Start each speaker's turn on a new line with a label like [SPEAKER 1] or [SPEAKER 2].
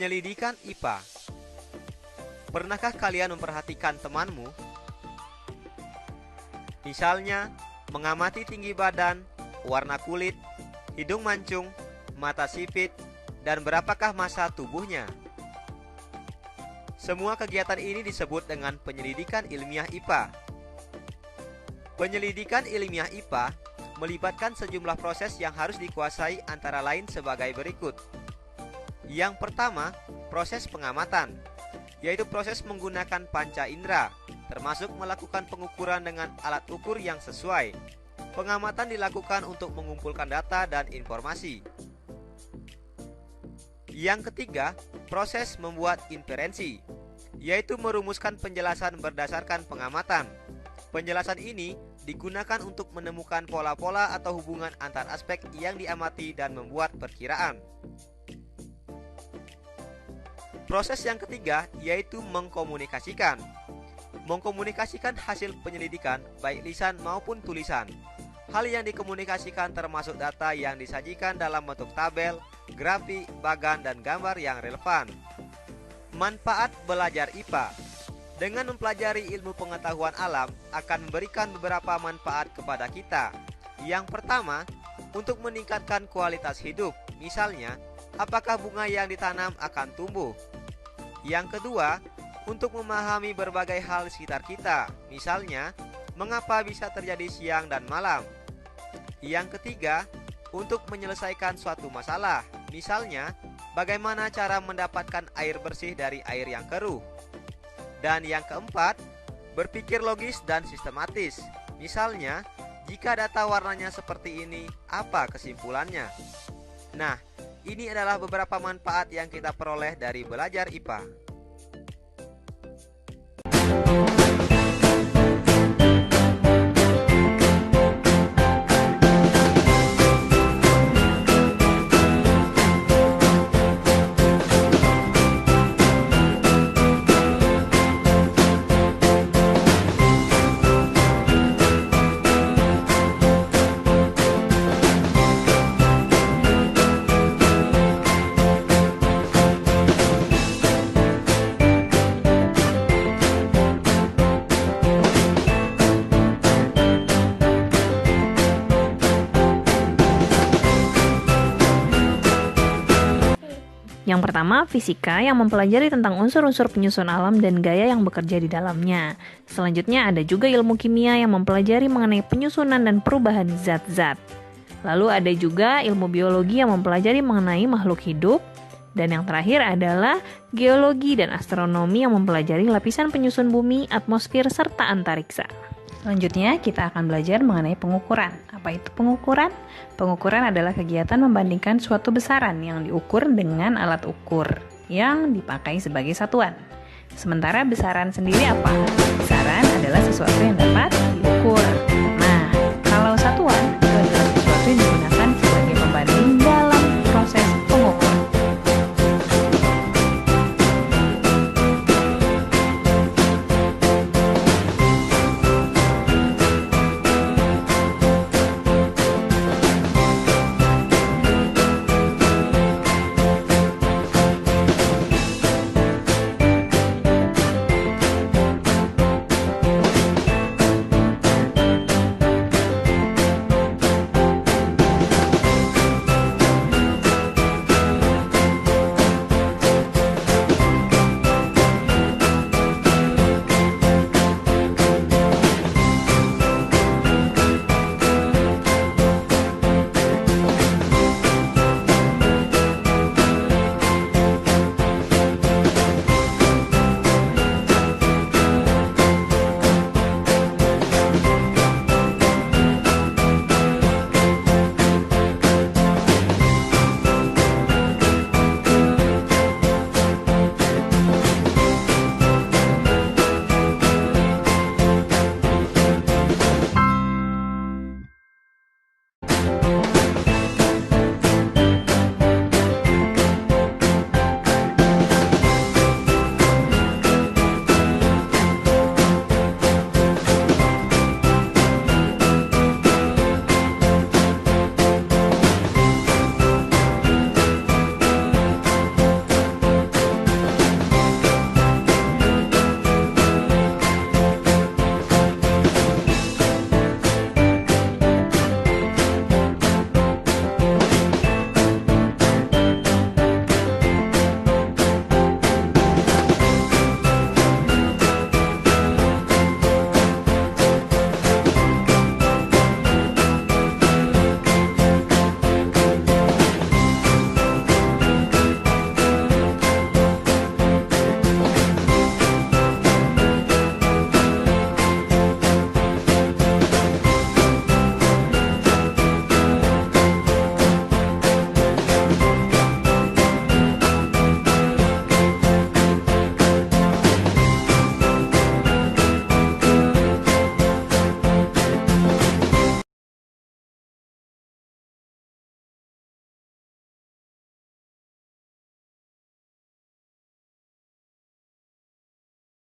[SPEAKER 1] Penyelidikan IPA. Pernahkah kalian memperhatikan temanmu? Misalnya, mengamati tinggi badan, warna kulit, hidung mancung, mata sipit, dan berapakah massa tubuhnya. Semua kegiatan ini disebut dengan penyelidikan ilmiah IPA. Penyelidikan ilmiah IPA melibatkan sejumlah proses yang harus dikuasai antara lain sebagai berikut. Yang pertama, proses pengamatan, yaitu proses menggunakan panca indera, termasuk melakukan pengukuran dengan alat ukur yang sesuai. Pengamatan dilakukan untuk mengumpulkan data dan informasi. Yang ketiga, proses membuat inferensi, yaitu merumuskan penjelasan berdasarkan pengamatan. Penjelasan ini digunakan untuk menemukan pola-pola atau hubungan antar aspek yang diamati dan membuat perkiraan. Proses yang ketiga yaitu mengkomunikasikan. Mengkomunikasikan hasil penyelidikan baik lisan maupun tulisan. Hal yang dikomunikasikan termasuk data yang disajikan dalam bentuk tabel, grafik, bagan, dan gambar yang relevan. Manfaat belajar IPA. Dengan mempelajari ilmu pengetahuan alam akan memberikan beberapa manfaat kepada kita. Yang pertama, untuk meningkatkan kualitas hidup. Misalnya, apakah bunga yang ditanam akan tumbuh? Yang kedua, untuk memahami berbagai hal sekitar kita. Misalnya, mengapa bisa terjadi siang dan malam? Yang ketiga, untuk menyelesaikan suatu masalah. Misalnya, bagaimana cara mendapatkan air bersih dari air yang keruh? Dan yang keempat, berpikir logis dan sistematis. Misalnya, jika data warnanya seperti ini, apa kesimpulannya? Nah, ini adalah beberapa manfaat yang kita peroleh dari belajar IPA.
[SPEAKER 2] Yang pertama, fisika yang mempelajari tentang unsur-unsur penyusun alam dan gaya yang bekerja di dalamnya. Selanjutnya ada juga ilmu kimia yang mempelajari mengenai penyusunan dan perubahan zat-zat. Lalu ada juga ilmu biologi yang mempelajari mengenai makhluk hidup. Dan yang terakhir adalah geologi dan astronomi yang mempelajari lapisan penyusun bumi, atmosfer, serta antariksa. Selanjutnya, kita akan belajar mengenai pengukuran. Apa itu pengukuran? Pengukuran adalah kegiatan membandingkan suatu besaran yang diukur dengan alat ukur yang dipakai sebagai satuan. Sementara besaran sendiri apa? Besaran adalah sesuatu yang dapat diukur. Nah, kalau satuan